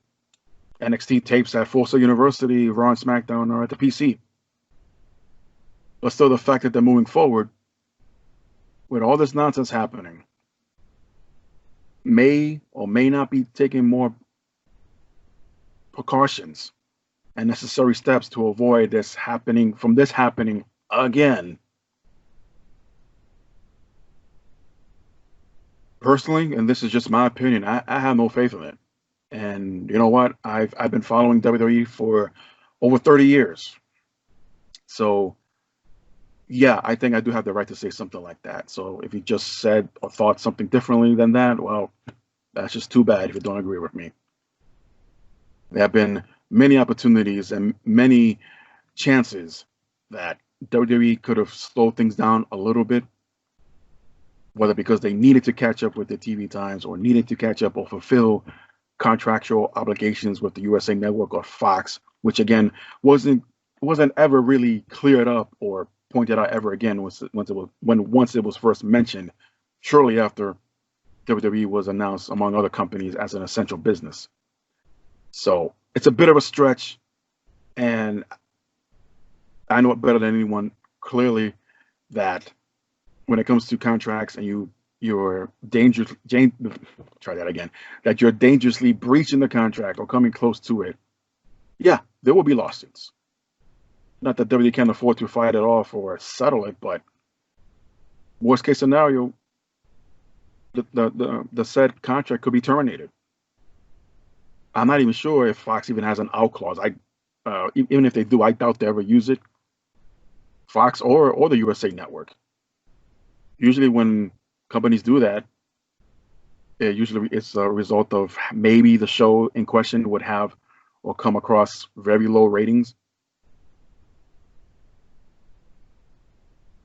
NXT tapes at Full Sail University, Raw and SmackDown are at the PC. But still, the fact that they're moving forward with all this nonsense happening may or may not be taking more precautions and necessary steps to avoid this happening again. Personally, and this is just my opinion, I have no faith in it. And you know what? I've been following WWE for over 30 years. So yeah, I think I do have the right to say something like that. So if you just said or thought something differently than that, well, that's just too bad if you don't agree with me. There have been many opportunities and many chances that WWE could have slowed things down a little bit, whether because they needed to catch up with the TV times or needed to catch up or fulfill contractual obligations with the USA Network or Fox, which again wasn't ever really cleared up or pointed out ever again once it was first mentioned, shortly after WWE was announced among other companies as an essential business. So it's a bit of a stretch, and I know it better than anyone clearly that when it comes to contracts and you're dangerously breaching the contract or coming close to it, yeah, there will be lawsuits. Not that WWE can't afford to fight it off or settle it, but worst case scenario, the said contract could be terminated. I'm not even sure if Fox even has an out clause. Even if they do, I doubt they ever use it. Fox or the USA Network. Usually when companies do that, it's a result of maybe the show in question would have or come across very low ratings.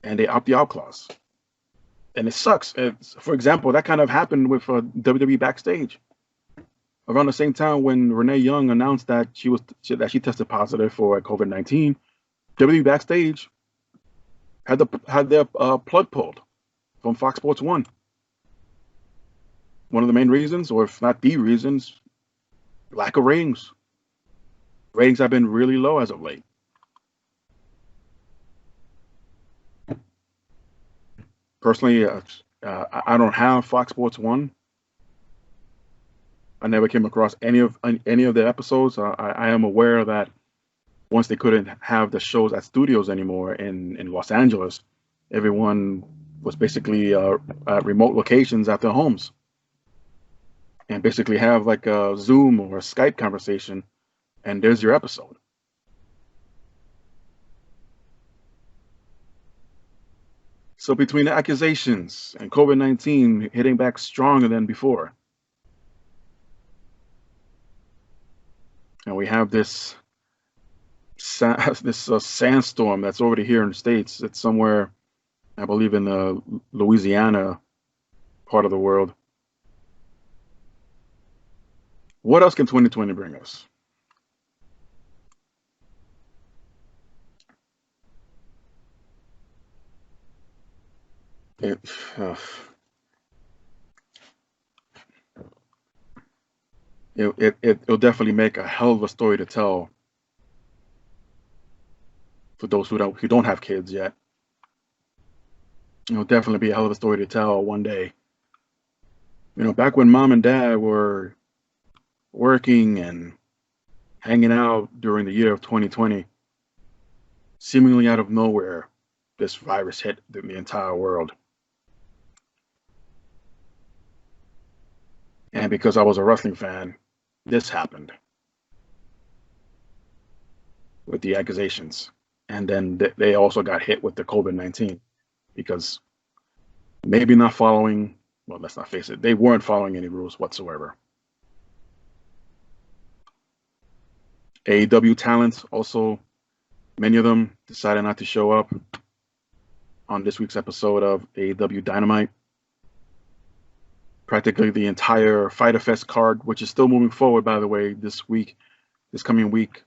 and they opt the out clause. And it sucks. For example, that kind of happened with WWE backstage around the same time when Renee Young announced that she tested positive for COVID-19. WWE backstage had their plug pulled from Fox Sports 1. One of the main reasons, or if not the reasons, lack of ratings. Ratings have been really low as of late. Personally, I don't have Fox Sports 1. I never came across any of the episodes. I am aware that once they couldn't have the shows at studios anymore in Los Angeles, everyone was basically at remote locations at their homes, and basically have like a Zoom or a Skype conversation, and there's your episode. So between the accusations and COVID-19 hitting back stronger than before, and we have this sandstorm that's already here in the States. It's somewhere, I believe, in the Louisiana part of the world. What else can 2020 bring us? It'll definitely make a hell of a story to tell for those who don't have kids yet. It'll definitely be a hell of a story to tell one day. Back when mom and dad were working and hanging out during the year of 2020, seemingly out of nowhere, this virus hit the entire world. And because I was a wrestling fan, this happened with the accusations. And then they also got hit with the COVID-19 because maybe not following, well, let's not face it, they weren't following any rules whatsoever. AEW talents also, many of them decided not to show up on this week's episode of AEW Dynamite. Practically the entire Fyter Fest card, which is still moving forward, by the way, this coming week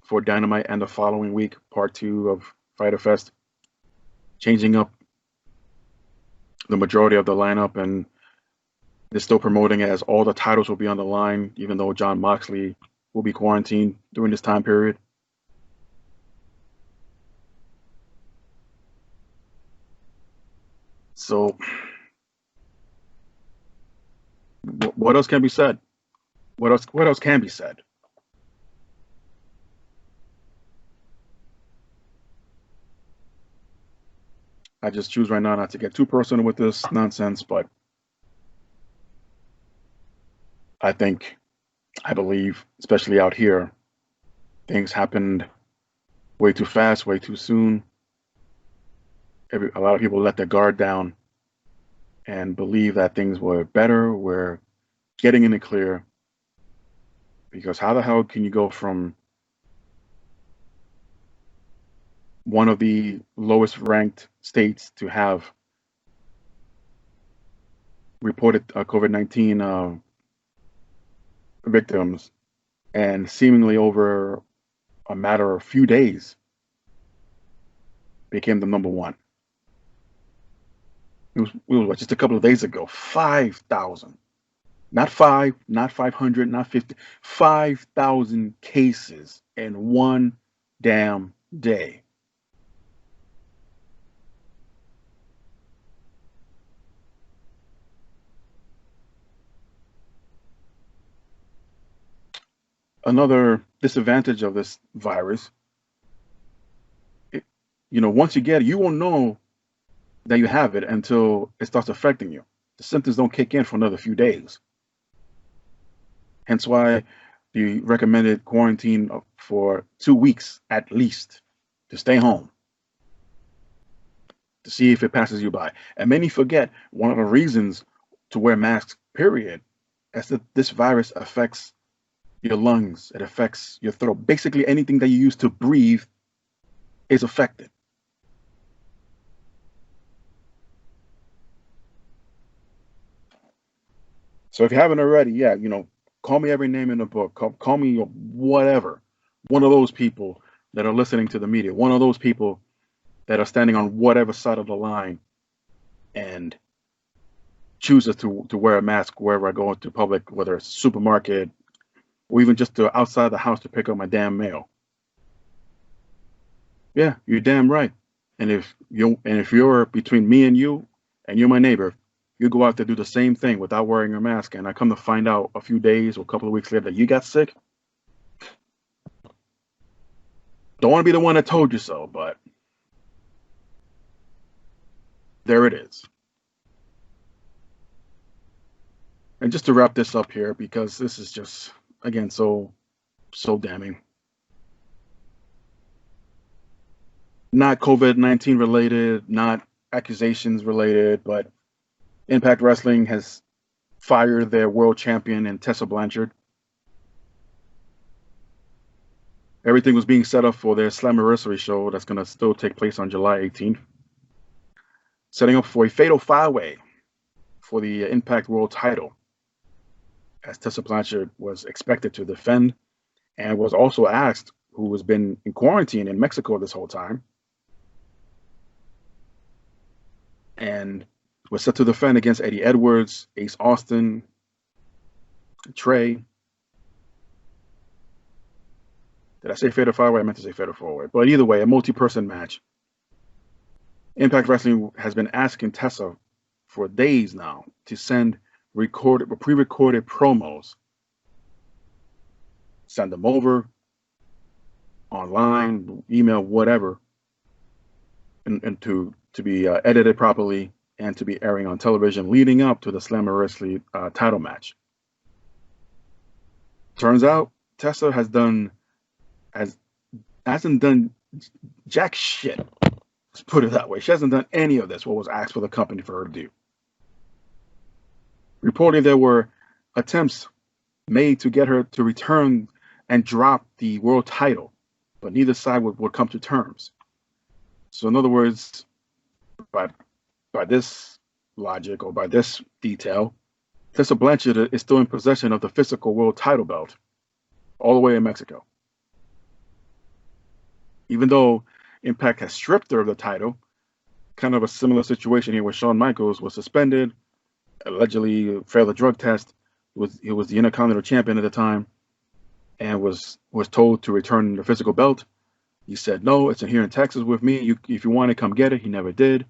for Dynamite, and the following week, part 2 of Fyter Fest, changing up the majority of the lineup, and they're still promoting it as all the titles will be on the line, even though Jon Moxley will be quarantined during this time period. So what else can be said? What else can be said? I just choose right now not to get too personal with this nonsense, but I believe, especially out here, things happened way too fast, way too soon. A lot of people let their guard down and believe that things were better, we're getting in the clear. Because how the hell can you go from one of the lowest ranked states to have reported COVID-19 victims, and seemingly over a matter of few days became the number one? It was just a couple of days ago, 5,000. Not 5, not 500, not 50, 5,000 cases in one damn day. Another disadvantage of this virus, once you get it, you won't know that you have it until it starts affecting you. The symptoms don't kick in for another few days. Hence why the recommended quarantine for 2 weeks at least, to stay home, to see if it passes you by. And many forget one of the reasons to wear masks, period, is that this virus affects your lungs, it affects your throat. Basically anything that you use to breathe is affected. So if you haven't already, yeah, call me every name in the book. Call me whatever. One of those people that are listening to the media. One of those people that are standing on whatever side of the line and chooses to wear a mask wherever I go into public, whether it's a supermarket or even just to outside the house to pick up my damn mail. Yeah, you're damn right. And if you're between me and you're my neighbor, you go out there do the same thing without wearing a mask, and I come to find out a few days or a couple of weeks later that you got sick. Don't want to be the one that told you so, but there it is. And just to wrap this up here, because this is just, again, so damning. Not COVID-19 related, not accusations related, but Impact Wrestling has fired their world champion in Tessa Blanchard. Everything was being set up for their Slammiversary show that's going to still take place on July 18th. Setting up for a fatal five-way for the Impact World title, as Tessa Blanchard was expected to defend and was also asked, who has been in quarantine in Mexico this whole time, and was set to defend against Eddie Edwards, Ace Austin, Trey. Did I say fatal five-way? I meant to say fatal four-way. But either way, a multi-person match. Impact Wrestling has been asking Tessa for days now to send pre-recorded promos. Send them over, online, email, whatever, and to be edited properly and to be airing on television leading up to the Slammiversary title match. Turns out Tessa hasn't done jack shit. Let's put it that way. She hasn't done any of this, what was asked for the company for her to do. Reportedly, there were attempts made to get her to return and drop the world title, but neither side would come to terms. So in other words, by this logic or by this detail, Tessa Blanchard is still in possession of the physical world title belt all the way in Mexico. Even though Impact has stripped her of the title, kind of a similar situation here where Shawn Michaels was suspended, allegedly failed a drug test. He was the Intercontinental Champion at the time and was told to return the physical belt. He said, no, it's in here in Texas with me. If you want to come get it. He never did.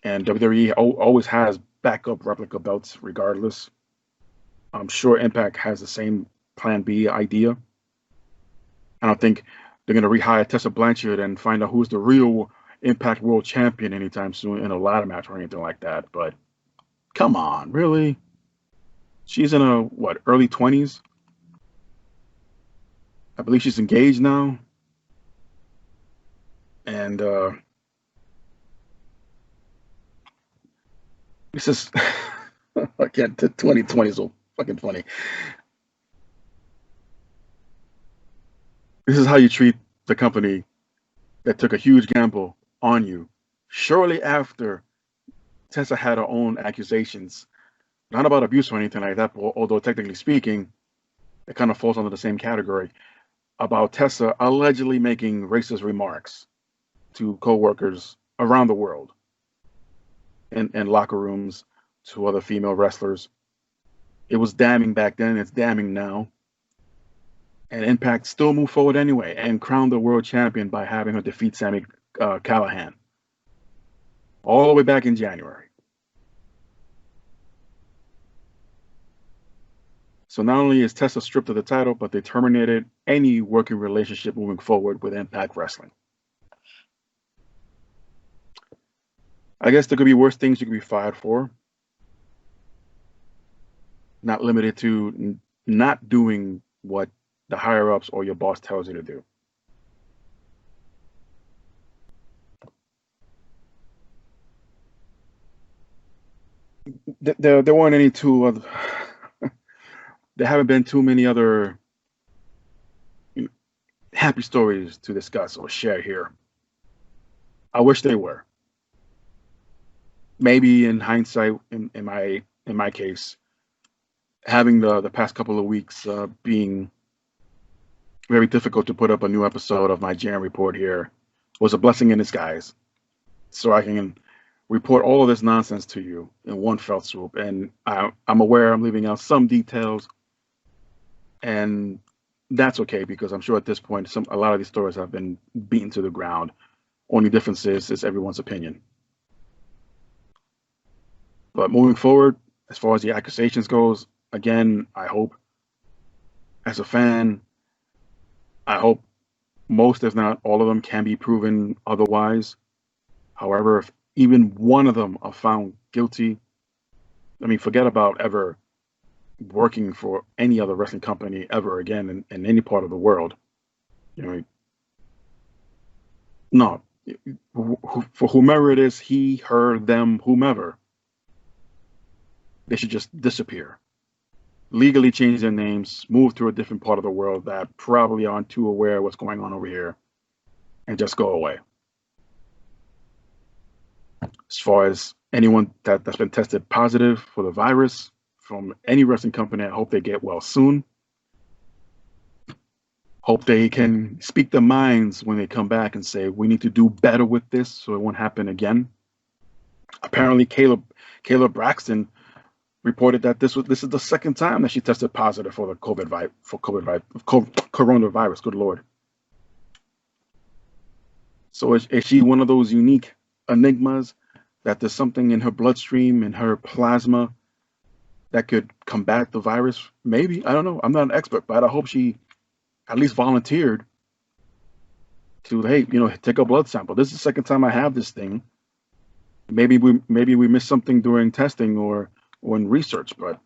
And WWE always has backup replica belts regardless. I'm sure Impact has the same plan B idea. I don't think they're going to rehire Tessa Blanchard and find out who's the real Impact World Champion anytime soon in a ladder match or anything like that. But come on, really? She's in her, early 20s? I believe she's engaged now. And this is, again, 2020 is so fucking funny. This is how you treat the company that took a huge gamble on you. Shortly after Tessa had her own accusations, not about abuse or anything like that, although technically speaking, it kind of falls under the same category, about Tessa allegedly making racist remarks to co-workers around the world, in locker rooms, to other female wrestlers. It was damning back then, it's damning now. And Impact still moved forward anyway and crowned the world champion by having her defeat Sami Callihan all the way back in January. So not only is Tessa stripped of the title, but they terminated any working relationship moving forward with Impact Wrestling. I guess there could be worse things you could be fired for. Not limited to not doing what the higher-ups or your boss tells you to do. There weren't any there haven't been too many other happy stories to discuss or share here. I wish they were. Maybe in hindsight, in in my case, having the past couple of weeks being very difficult to put up a new episode of my Jan report here was a blessing in disguise. So I can report all of this nonsense to you in one fell swoop. And I'm aware I'm leaving out some details, and that's okay, because I'm sure at this point a lot of these stories have been beaten to the ground. Only difference is everyone's opinion. But moving forward, as far as the accusations goes, again, I hope, as a fan, I hope most, if not all of them, can be proven otherwise. However, if even one of them are found guilty, I mean, forget about ever working for any other wrestling company ever again in any part of the world. You know, no, for whomever it is, he, her, them, whomever, they should just disappear. Legally change their names, move to a different part of the world that probably aren't too aware of what's going on over here, and just go away. As far as anyone that's been tested positive for the virus from any wrestling company, I hope they get well soon. Hope they can speak their minds when they come back and say, we need to do better with this so it won't happen again. Apparently, Kayla Braxton reported that this is the second time that she tested positive for the coronavirus. Good Lord. So is she one of those unique enigmas that there's something in her bloodstream, in her plasma, that could combat the virus? Maybe. I don't know. I'm not an expert, but I hope she at least volunteered to, hey, take a blood sample. This is the second time I have this thing. Maybe we missed something during testing or in research, but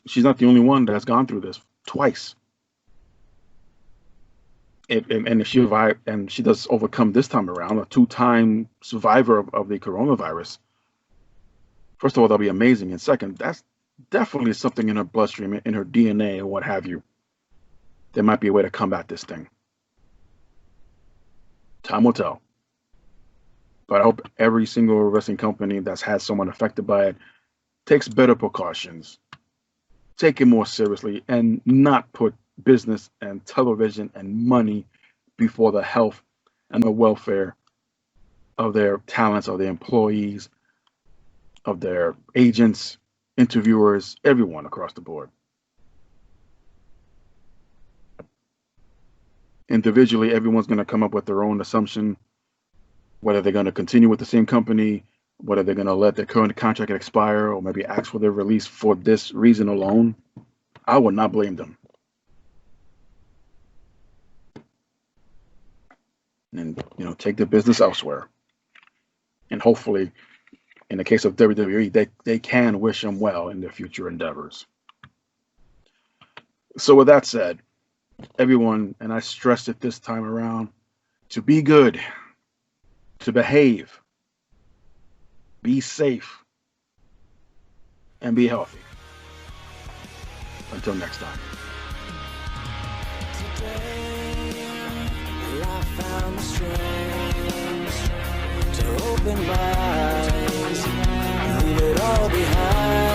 she's not the only one that has gone through this twice. And if she survived, and she does overcome this time around, a 2-time survivor of the coronavirus, first of all, that'll be amazing. And second, that's definitely something in her bloodstream, in her DNA, or what have you. There might be a way to combat this thing. Time will tell. But I hope every single wrestling company that's had someone affected by it takes better precautions, take it more seriously, and not put business and television and money before the health and the welfare of their talents, of their employees, of their agents, interviewers, everyone across the board. Individually, everyone's going to come up with their own assumption, whether they're going to continue with the same company, whether they're going to let their current contract expire, or maybe ask for their release for this reason alone. I would not blame them. And, take the business elsewhere. And hopefully, in the case of WWE, they can wish them well in their future endeavors. So with that said, everyone, and I stressed it this time around, to be good, to behave, be safe, and be healthy. Until next time. I found the strength to open my eyes, leave it all behind.